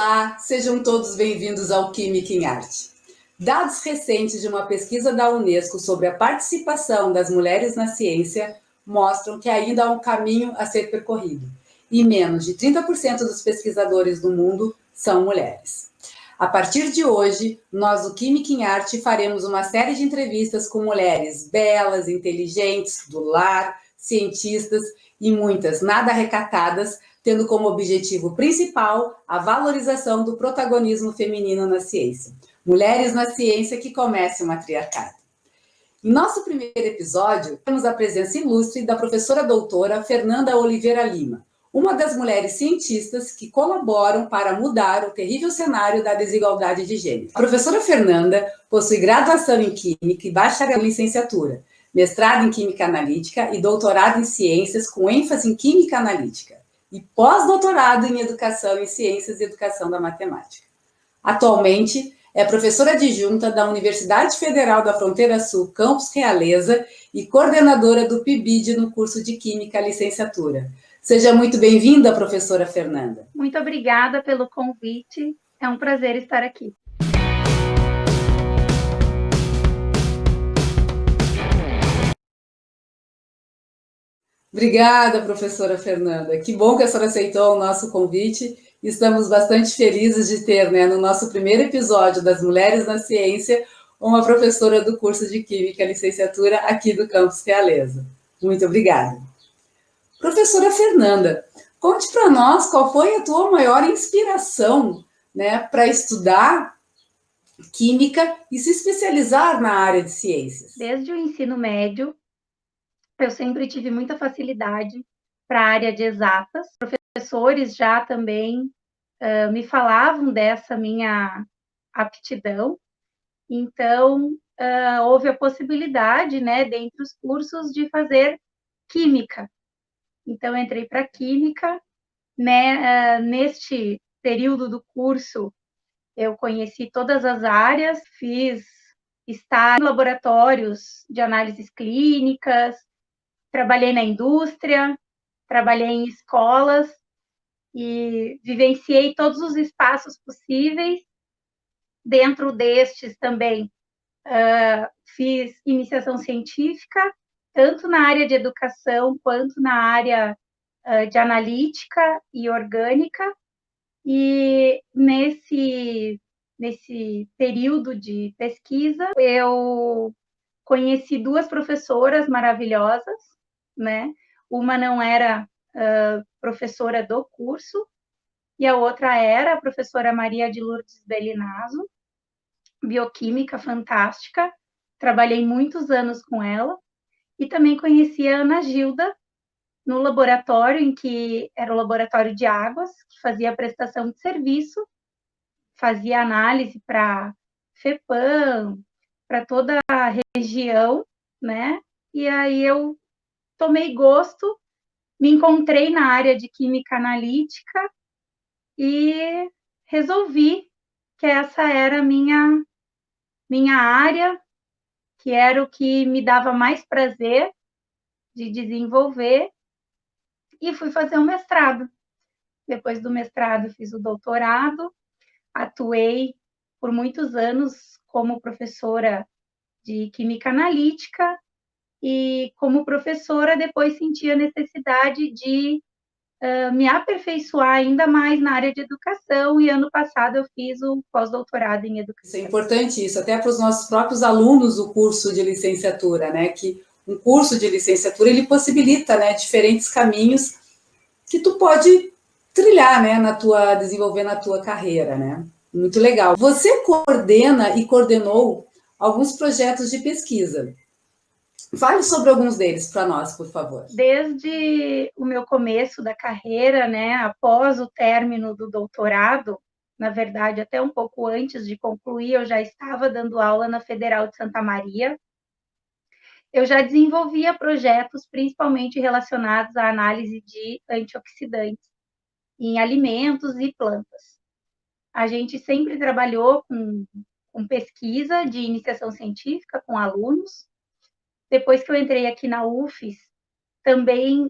Olá, sejam todos bem-vindos ao Química em Arte. Dados recentes de uma pesquisa da Unesco sobre a participação das mulheres na ciência mostram que ainda há um caminho a ser percorrido, e menos de 30% dos pesquisadores do mundo são mulheres. A partir de hoje, nós do Química em Arte faremos uma série de entrevistas com mulheres belas, inteligentes, do lar, cientistas e muitas nada recatadas, tendo como objetivo principal a valorização do protagonismo feminino na ciência. Mulheres na ciência que comece o matriarcado. Em nosso primeiro episódio, temos a presença ilustre da professora doutora Fernanda Oliveira Lima, uma das mulheres cientistas que colaboram para mudar o terrível cenário da desigualdade de gênero. A professora Fernanda possui graduação em Química e bacharel em licenciatura, mestrado em Química Analítica e doutorado em Ciências com ênfase em Química Analítica e pós-doutorado em Educação em Ciências e Educação da Matemática. Atualmente, é professora adjunta da Universidade Federal da Fronteira Sul, Campus Realeza, e coordenadora do PIBID no curso de Química Licenciatura. Seja muito bem-vinda, professora Fernanda. Muito obrigada pelo convite, é um prazer estar aqui. Obrigada, professora Fernanda. Que bom que a senhora aceitou o nosso convite. Estamos bastante felizes de ter, no nosso primeiro episódio das Mulheres na Ciência, uma professora do curso de Química Licenciatura aqui do Campus Realeza. Muito obrigada. Professora Fernanda, conte para nós qual foi a tua maior inspiração, para estudar Química e se especializar na área de ciências. Desde o ensino médio, eu sempre tive muita facilidade para a área de exatas. Professores já também me falavam dessa minha aptidão. Então, houve a possibilidade, dentre os cursos, de fazer Química. Então, entrei para Química. Neste período do curso, eu conheci todas as áreas, fiz estágio em laboratórios de análises clínicas, trabalhei na indústria, trabalhei em escolas e vivenciei todos os espaços possíveis. Dentro destes também fiz iniciação científica, tanto na área de educação quanto na área de analítica e orgânica. E nesse período de pesquisa, eu conheci duas professoras maravilhosas, Uma não era professora do curso, e a outra era a professora Maria de Lourdes Belinazo, bioquímica fantástica. Trabalhei muitos anos com ela, e também conheci a Ana Gilda, no laboratório em que era o laboratório de águas, que fazia a prestação de serviço, fazia análise para FEPAM, para toda a região, E aí eu tomei gosto, me encontrei na área de química analítica e resolvi que essa era a minha área, que era o que me dava mais prazer de desenvolver, e fui fazer um mestrado. Depois do mestrado, fiz o doutorado, atuei por muitos anos como professora de química analítica, e como professora depois senti a necessidade de me aperfeiçoar ainda mais na área de educação, e ano passado eu fiz o pós-doutorado em educação. Isso é importante, isso até para os nossos próprios alunos do curso de licenciatura, que um curso de licenciatura ele possibilita, diferentes caminhos que tu pode trilhar, desenvolver na tua carreira, Muito legal. Você coordena e coordenou alguns projetos de pesquisa. Fale sobre alguns deles para nós, por favor. Desde o meu começo da carreira, após o término do doutorado, na verdade, até um pouco antes de concluir, eu já estava dando aula na Federal de Santa Maria. Eu já desenvolvia projetos principalmente relacionados à análise de antioxidantes em alimentos e plantas. A gente sempre trabalhou com pesquisa de iniciação científica com alunos. Depois que eu entrei aqui na UFES, também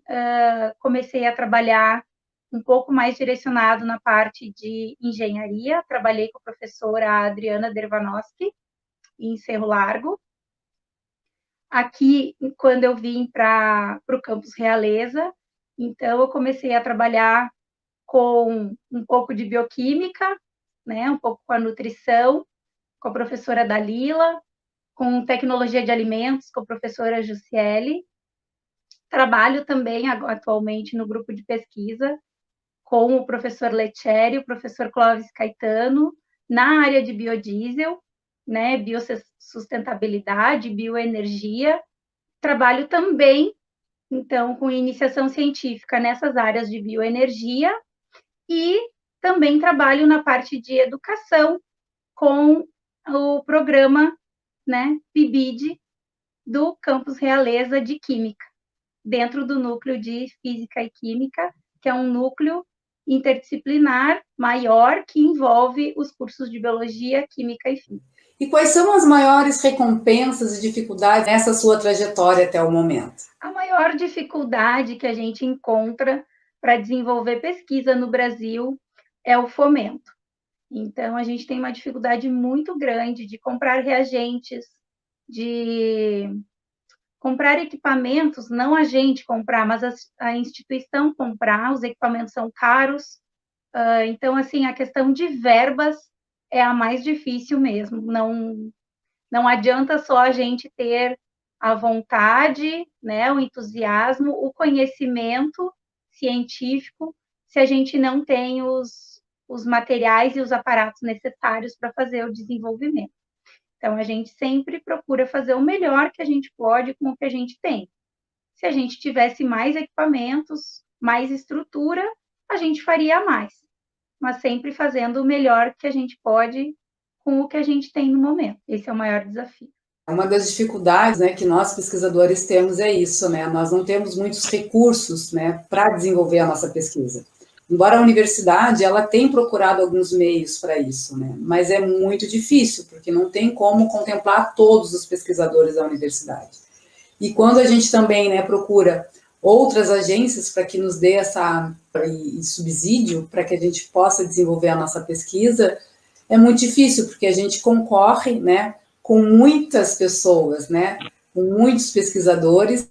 comecei a trabalhar um pouco mais direcionado na parte de engenharia. Trabalhei com a professora Adriana Dervanovski, em Cerro Largo. Aqui, quando eu vim para o campus Realeza, então eu comecei a trabalhar com um pouco de bioquímica, né, um pouco com a nutrição, com a professora Dalila, com tecnologia de alimentos, com a professora Jussiele. Trabalho também atualmente no grupo de pesquisa com o professor Letieri, o professor Clóvis Caetano, na área de biodiesel, né, biosustentabilidade, bioenergia. Trabalho também, então, com iniciação científica nessas áreas de bioenergia e também trabalho na parte de educação com o programa, né, PIBID do Campus Realeza de Química, dentro do núcleo de Física e Química, que é um núcleo interdisciplinar maior que envolve os cursos de Biologia, Química e Física. E quais são as maiores recompensas e dificuldades nessa sua trajetória até o momento? A maior dificuldade que a gente encontra para desenvolver pesquisa no Brasil é o fomento. Então, a gente tem uma dificuldade muito grande de comprar reagentes, de comprar equipamentos, não a gente comprar, mas a instituição comprar, os equipamentos são caros. Então, assim, a questão de verbas é a mais difícil mesmo. Não adianta só a gente ter a vontade, né, o entusiasmo, o conhecimento científico, se a gente não tem os materiais e os aparatos necessários para fazer o desenvolvimento. Então, a gente sempre procura fazer o melhor que a gente pode com o que a gente tem. Se a gente tivesse mais equipamentos, mais estrutura, a gente faria mais, mas sempre fazendo o melhor que a gente pode com o que a gente tem no momento. Esse é o maior desafio. Uma das dificuldades, né, que nós pesquisadores temos é isso, né? Nós não temos muitos recursos, né, para desenvolver a nossa pesquisa. Embora a universidade ela tem procurado alguns meios para isso, né? Mas é muito difícil, porque não tem como contemplar todos os pesquisadores da universidade. E quando a gente também, né, procura outras agências para que nos dê essa subsídio para que a gente possa desenvolver a nossa pesquisa, é muito difícil, porque a gente concorre, né, com muitas pessoas, né, com muitos pesquisadores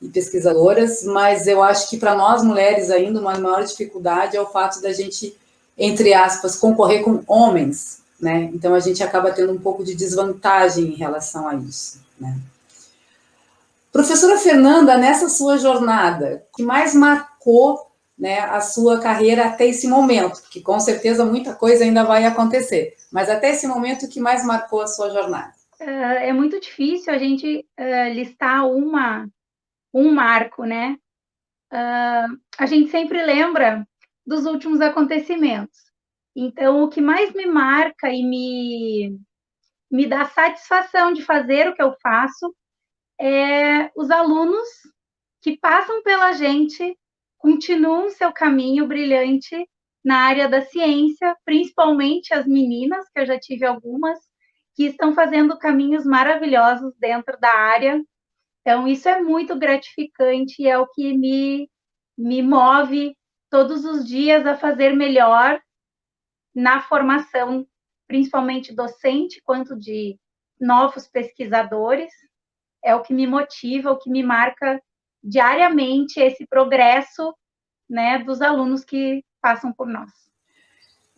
e pesquisadoras, mas eu acho que para nós mulheres ainda uma maior dificuldade é o fato da gente, entre aspas, concorrer com homens, né? Então a gente acaba tendo um pouco de desvantagem em relação a isso, né? Professora Fernanda, nessa sua jornada, o que mais marcou, né, a sua carreira até esse momento? Porque com certeza muita coisa ainda vai acontecer, mas até esse momento o que mais marcou a sua jornada? É muito difícil a gente listar um marco, né? A gente sempre lembra dos últimos acontecimentos. Então, o que mais me marca e me dá satisfação de fazer o que eu faço é os alunos que passam pela gente, continuam seu caminho brilhante na área da ciência, principalmente as meninas, que eu já tive algumas, que estão fazendo caminhos maravilhosos dentro da área. Então, isso é muito gratificante e é o que me move todos os dias a fazer melhor na formação, principalmente docente, quanto de novos pesquisadores. É o que me motiva, o que me marca diariamente esse progresso, né, dos alunos que passam por nós.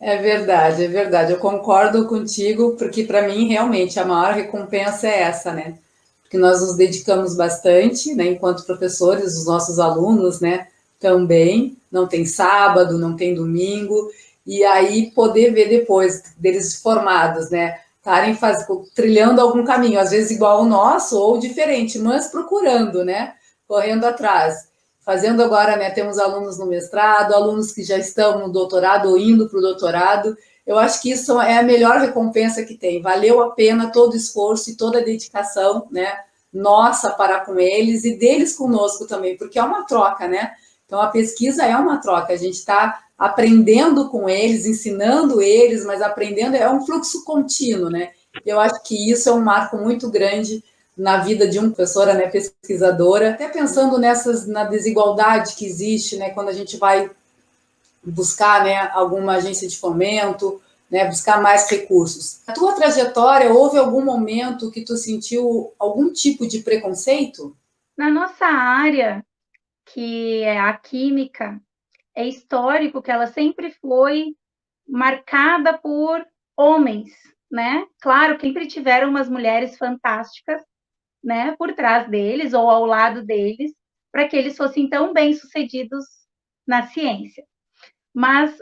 É verdade, é verdade. Eu concordo contigo, porque para mim realmente a maior recompensa é essa, né? Porque nós nos dedicamos bastante, né, enquanto professores, os nossos alunos, né, também, não tem sábado, não tem domingo, e aí poder ver depois deles formados, né, estarem trilhando algum caminho, às vezes igual ao nosso ou diferente, mas procurando, né, correndo atrás. Fazendo agora, né, temos alunos no mestrado, alunos que já estão no doutorado ou indo para o doutorado. Eu acho que isso é a melhor recompensa que tem. Valeu a pena todo o esforço e toda a dedicação, né, nossa para com eles e deles conosco também, porque é uma troca, né? Então, a pesquisa é uma troca. A gente está aprendendo com eles, ensinando eles, mas aprendendo é um fluxo contínuo, né? Eu acho que isso é um marco muito grande na vida de uma professora, né, pesquisadora, até pensando na desigualdade que existe, né, quando a gente vai buscar, né, alguma agência de fomento, né, buscar mais recursos. Na tua trajetória, houve algum momento que tu sentiu algum tipo de preconceito? Na nossa área, que é a química, é histórico que ela sempre foi marcada por homens, né? Claro que sempre tiveram umas mulheres fantásticas, né, por trás deles ou ao lado deles, para que eles fossem tão bem-sucedidos na ciência. Mas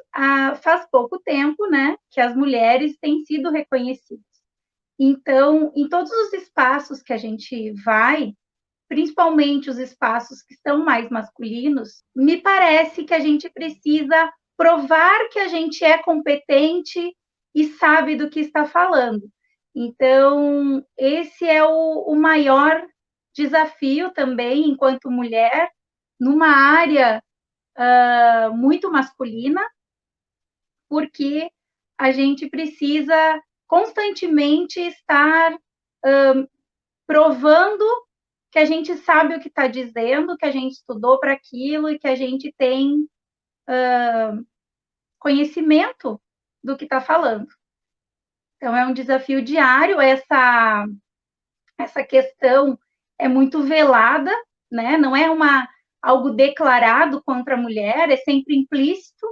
faz pouco tempo, né, que as mulheres têm sido reconhecidas. Então, em todos os espaços que a gente vai, principalmente os espaços que são mais masculinos, me parece que a gente precisa provar que a gente é competente e sabe do que está falando. Então, esse é o maior desafio também, enquanto mulher, numa área muito masculina, porque a gente precisa constantemente estar provando que a gente sabe o que está dizendo, que a gente estudou para aquilo e que a gente tem conhecimento do que está falando. Então, é um desafio diário, essa questão é muito velada, né? Não é algo declarado contra a mulher, é sempre implícito.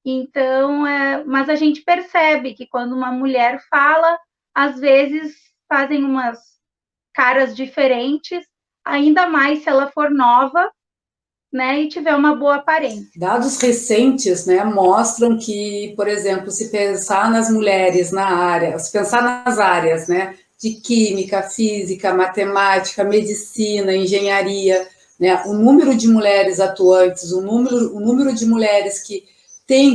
Então, mas a gente percebe que quando uma mulher fala, às vezes fazem umas caras diferentes, ainda mais se ela for nova, né, e tiver uma boa aparência. Dados recentes, né, mostram que, por exemplo, se pensar nas mulheres na área, se pensar nas áreas, né, de química, física, matemática, medicina, engenharia, né, o número de mulheres atuantes, o número de mulheres que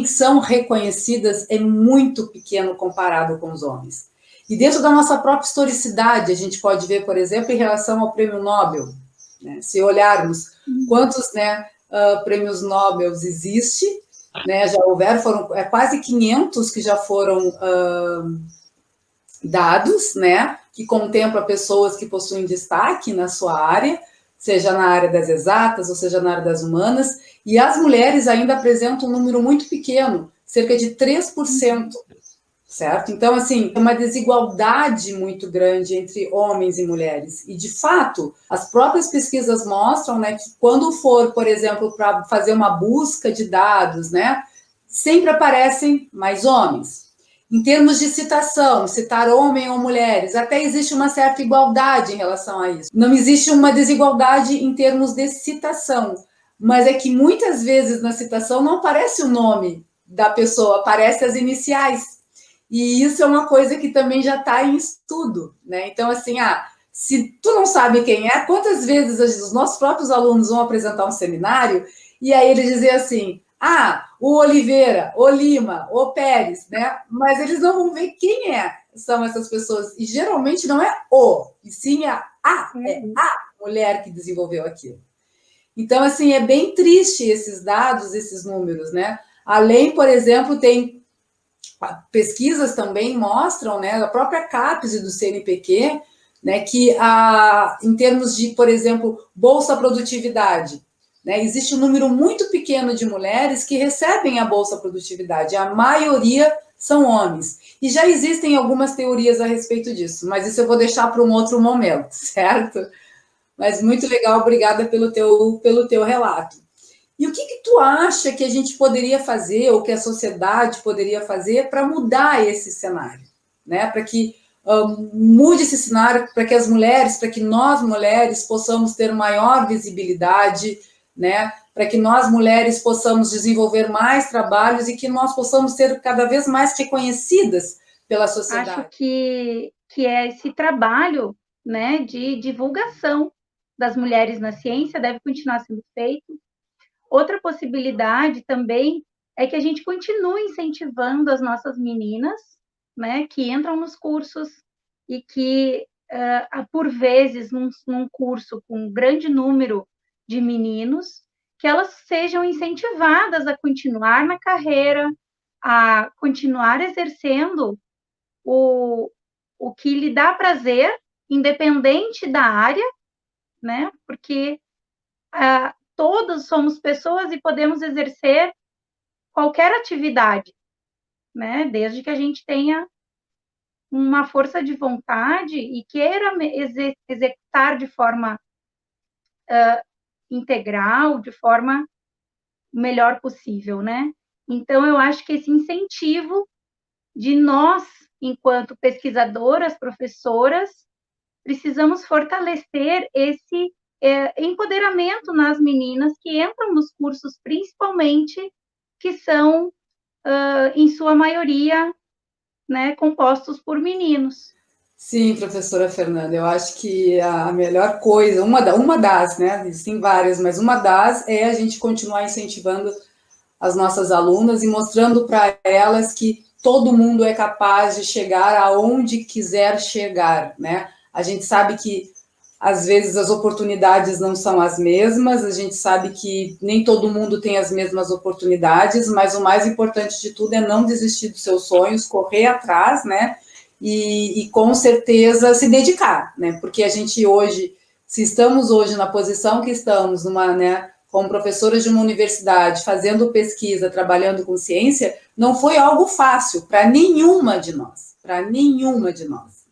são reconhecidas é muito pequeno comparado com os homens. E dentro da nossa própria historicidade, a gente pode ver, por exemplo, em relação ao Prêmio Nobel, né, se olharmos quantos, né, prêmios Nobel existe, né, já houveram, foram quase 500 que já foram dados, né, que contempla pessoas que possuem destaque na sua área, seja na área das exatas, ou seja na área das humanas, e as mulheres ainda apresentam um número muito pequeno, cerca de 3%. Certo? Então, assim, é uma desigualdade muito grande entre homens e mulheres. E, de fato, as próprias pesquisas mostram, né, que quando for, por exemplo, para fazer uma busca de dados, né, sempre aparecem mais homens. Em termos de citação, citar homem ou mulheres, até existe uma certa igualdade em relação a isso. Não existe uma desigualdade em termos de citação, mas é que muitas vezes na citação não aparece o nome da pessoa, aparece as iniciais. E isso é uma coisa que também já está em estudo, né? Então, assim, se tu não sabe quem é, quantas vezes os nossos próprios alunos vão apresentar um seminário e aí eles dizem assim, o Oliveira, o Lima, o Pérez, né? Mas eles não vão ver quem são essas pessoas. E geralmente não é e sim é a mulher que desenvolveu aquilo. Então, assim, é bem triste esses dados, esses números, né? Além, por exemplo, tem pesquisas também mostram, né, a própria CAPES e do CNPq, né, que em termos de, por exemplo, Bolsa Produtividade, né, existe um número muito pequeno de mulheres que recebem a Bolsa Produtividade, a maioria são homens. E já existem algumas teorias a respeito disso, mas isso eu vou deixar para um outro momento, certo? Mas muito legal, obrigada pelo teu relato. E o que tu acha que a gente poderia fazer, ou que a sociedade poderia fazer para mudar esse cenário, né? Para que mude esse cenário, para que as mulheres, para que nós mulheres possamos ter maior visibilidade, né? Para que nós mulheres possamos desenvolver mais trabalhos e que nós possamos ser cada vez mais reconhecidas pela sociedade. Acho que é esse trabalho, né, de divulgação das mulheres na ciência deve continuar sendo feito. Outra possibilidade também é que a gente continue incentivando as nossas meninas, né, que entram nos cursos e que, por vezes, num curso com um grande número de meninos, que elas sejam incentivadas a continuar na carreira, a continuar exercendo o que lhe dá prazer, independente da área, né, porque todos somos pessoas e podemos exercer qualquer atividade, né? Desde que a gente tenha uma força de vontade e queira executar de forma integral, de forma melhor possível, né? Então, eu acho que esse incentivo de nós, enquanto pesquisadoras, professoras, precisamos fortalecer esse empoderamento nas meninas que entram nos cursos, principalmente, que são, em sua maioria, né, compostos por meninos. Sim, professora Fernanda, eu acho que a melhor coisa, uma das, né, existem várias, mas uma das é a gente continuar incentivando as nossas alunas e mostrando para elas que todo mundo é capaz de chegar aonde quiser chegar, né? A gente sabe que às vezes as oportunidades não são as mesmas, a gente sabe que nem todo mundo tem as mesmas oportunidades, mas o mais importante de tudo é não desistir dos seus sonhos, correr atrás, né? E com certeza se dedicar, né? Porque a gente hoje, se estamos hoje na posição que estamos, né, como professoras de uma universidade, fazendo pesquisa, trabalhando com ciência, não foi algo fácil para nenhuma de nós,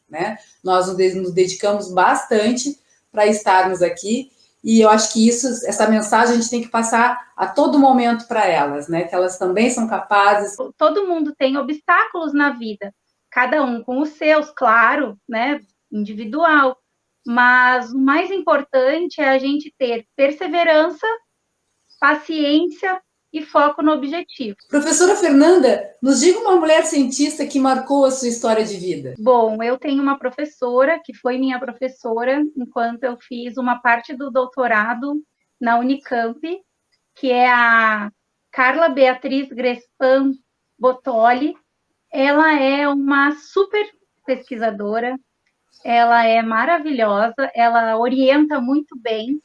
né? Nós nos dedicamos bastante para estarmos aqui, e eu acho que essa mensagem a gente tem que passar a todo momento para elas, né? Que elas também são capazes. Todo mundo tem obstáculos na vida, cada um com os seus, claro, né? Individual. Mas o mais importante é a gente ter perseverança, paciência e foco no objetivo. Professora Fernanda, nos diga uma mulher cientista que marcou a sua história de vida. Bom, eu tenho uma professora que foi minha professora enquanto eu fiz uma parte do doutorado na Unicamp, que é a Carla Beatriz Grespan Bottoli. Ela é uma super pesquisadora, ela é maravilhosa, ela orienta muito bem,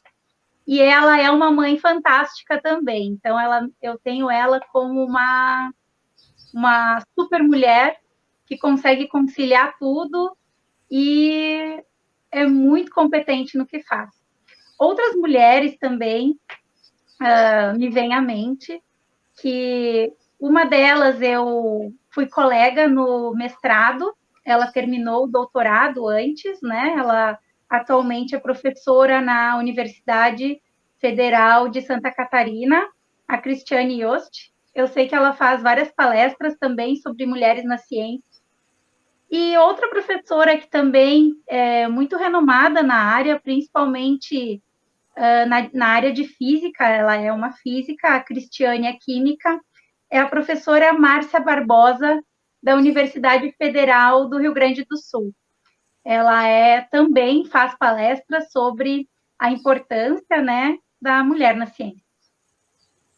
e ela é uma mãe fantástica também. Então, eu tenho ela como uma super mulher que consegue conciliar tudo e é muito competente no que faz. Outras mulheres também me vêm à mente, que uma delas eu fui colega no mestrado, ela terminou o doutorado antes, né? Ela atualmente é professora na Universidade Federal de Santa Catarina, a Cristiane Yost. Eu sei que ela faz várias palestras também sobre mulheres na ciência. E outra professora que também é muito renomada na área, principalmente na área de física, ela é uma física, a Cristiane é química, é a professora Márcia Barbosa, da Universidade Federal do Rio Grande do Sul. Ela também faz palestras sobre a importância, né, da mulher na ciência.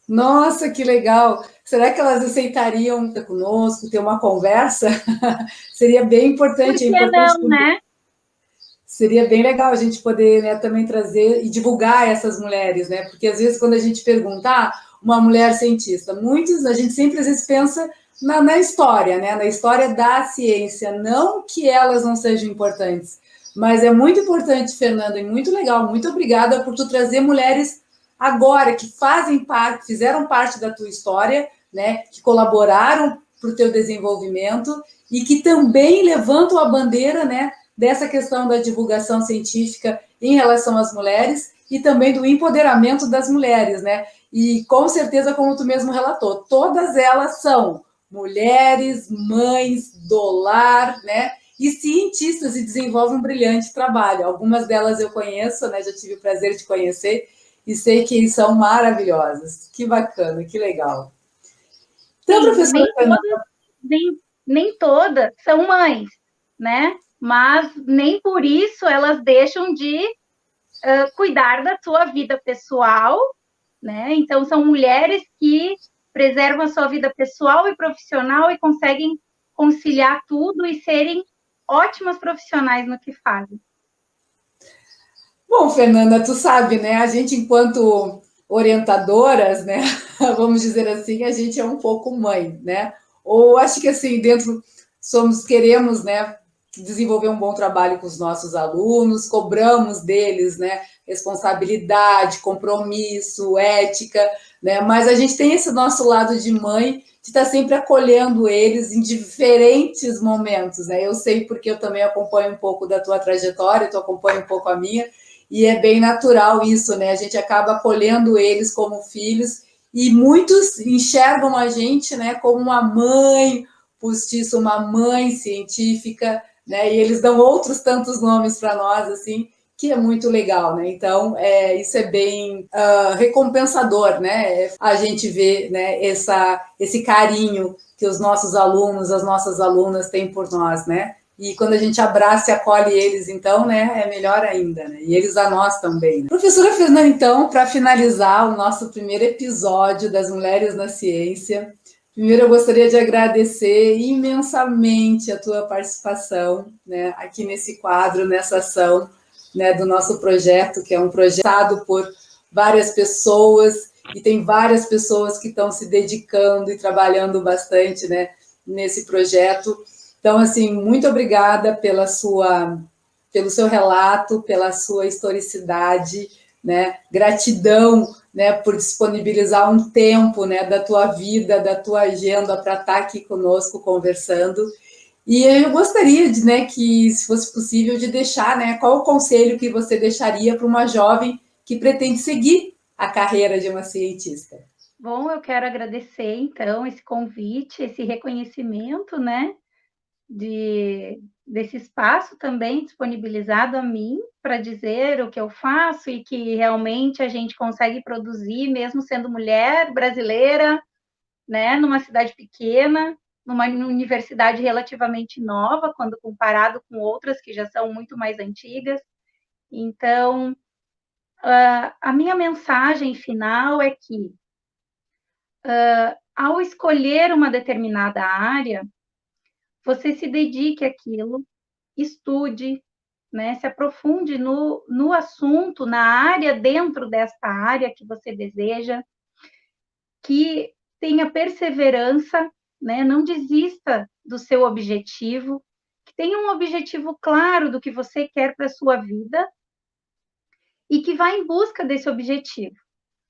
Nossa, que legal! Será que elas aceitariam estar conosco, ter uma conversa? Seria bem importante. Por que não, né? Seria bem legal a gente poder, né, também trazer e divulgar essas mulheres, né? Porque às vezes quando a gente pergunta, uma mulher cientista, a gente sempre às vezes pensa na história, né? Na história da ciência, não que elas não sejam importantes, mas é muito importante, Fernanda, e muito legal. Muito obrigada por tu trazer mulheres agora que fizeram parte da tua história, né? Que colaboraram para o teu desenvolvimento e que também levantam a bandeira, né? Dessa questão da divulgação científica em relação às mulheres e também do empoderamento das mulheres, né? E com certeza, como tu mesmo relatou, todas elas são mulheres, mães, do lar, né? E cientistas e desenvolvem um brilhante trabalho. Algumas delas eu conheço, né? Já tive o prazer de conhecer e sei que são maravilhosas. Que bacana, que legal. Então, sim, professora, nem todas são mães, né? Mas nem por isso elas deixam de cuidar da sua vida pessoal, né? Então, são mulheres que preservam a sua vida pessoal e profissional e conseguem conciliar tudo e serem ótimas profissionais no que fazem. Bom, Fernanda, tu sabe, né? A gente, enquanto orientadoras, né? Vamos dizer assim, a gente é um pouco mãe, né? Ou acho que assim, queremos, né? Desenvolver um bom trabalho com os nossos alunos, cobramos deles, né? Responsabilidade, compromisso, ética, né? Mas a gente tem esse nosso lado de mãe, de estar sempre acolhendo eles em diferentes momentos, né? Eu sei porque eu também acompanho um pouco da tua trajetória, tu acompanha um pouco a minha, e é bem natural isso, né? A gente acaba acolhendo eles como filhos, e muitos enxergam a gente, né, como uma mãe postiça, uma mãe científica, né? E eles dão outros tantos nomes para nós, assim, que é muito legal, né? Então, isso é bem recompensador, né? A gente vê, né, esse carinho que os nossos alunos, as nossas alunas têm por nós, né? E quando a gente abraça e acolhe eles, então, né, é melhor ainda, né? E eles a nós também. Né? Professora Fernanda, então, para finalizar o nosso primeiro episódio das Mulheres na Ciência, primeiro eu gostaria de agradecer imensamente a tua participação, né, aqui nesse quadro, nessa ação, né, do nosso projeto, que é um projeto por várias pessoas, e tem várias pessoas que estão se dedicando e trabalhando bastante, né, nesse projeto. Então, assim, muito obrigada pelo seu relato, pela sua historicidade, né? Gratidão, né, por disponibilizar um tempo, né, da tua vida, da tua agenda para estar aqui conosco conversando. E eu gostaria de, né, que, se fosse possível, de deixar, né, qual o conselho que você deixaria para uma jovem que pretende seguir a carreira de uma cientista? Bom, eu quero agradecer, então, esse convite, esse reconhecimento, né, desse espaço também disponibilizado a mim para dizer o que eu faço e que realmente a gente consegue produzir, mesmo sendo mulher brasileira, né, numa cidade pequena, numa universidade relativamente nova, quando comparado com outras que já são muito mais antigas. Então, a minha mensagem final é que, ao escolher uma determinada área, você se dedique àquilo, estude, né, se aprofunde no assunto, na área, dentro desta área que você deseja, que tenha perseverança, né, não desista do seu objetivo, que tenha um objetivo claro do que você quer para a sua vida e que vá em busca desse objetivo.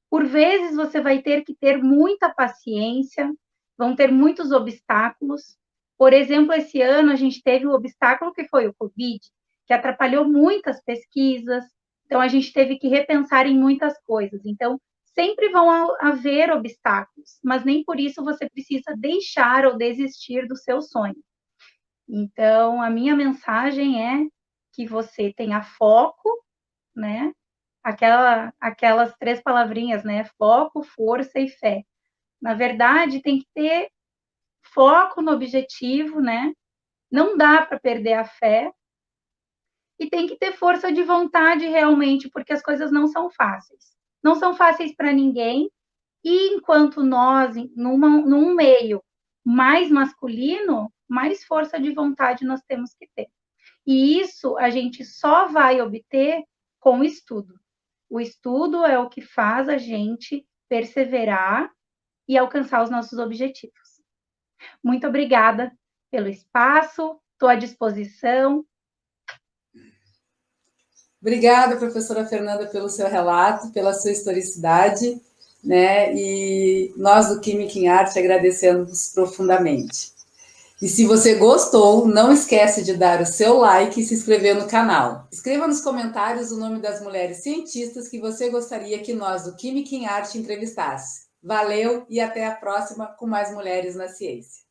Por vezes você vai ter que ter muita paciência, vão ter muitos obstáculos. Por exemplo, esse ano a gente teve o obstáculo que foi o Covid, que atrapalhou muitas pesquisas, então a gente teve que repensar em muitas coisas. Então, sempre vão haver obstáculos, mas nem por isso você precisa deixar ou desistir do seu sonho. Então, a minha mensagem é que você tenha foco, né? Aquelas 3 palavrinhas, né? Foco, força e fé. Na verdade, tem que ter foco no objetivo, né? Não dá para perder a fé. E tem que ter força de vontade realmente, porque as coisas não são fáceis. Não são fáceis para ninguém. E enquanto nós, num meio mais masculino, mais força de vontade nós temos que ter. E isso a gente só vai obter com o estudo. O estudo é o que faz a gente perseverar e alcançar os nossos objetivos. Muito obrigada pelo espaço, estou à disposição. Obrigada, professora Fernanda, pelo seu relato, pela sua historicidade, né? E nós do Química em Arte agradecemos profundamente. E se você gostou, não esquece de dar o seu like e se inscrever no canal. Escreva nos comentários o nome das mulheres cientistas que você gostaria que nós do Química em Arte entrevistasse. Valeu e até a próxima com mais Mulheres na Ciência.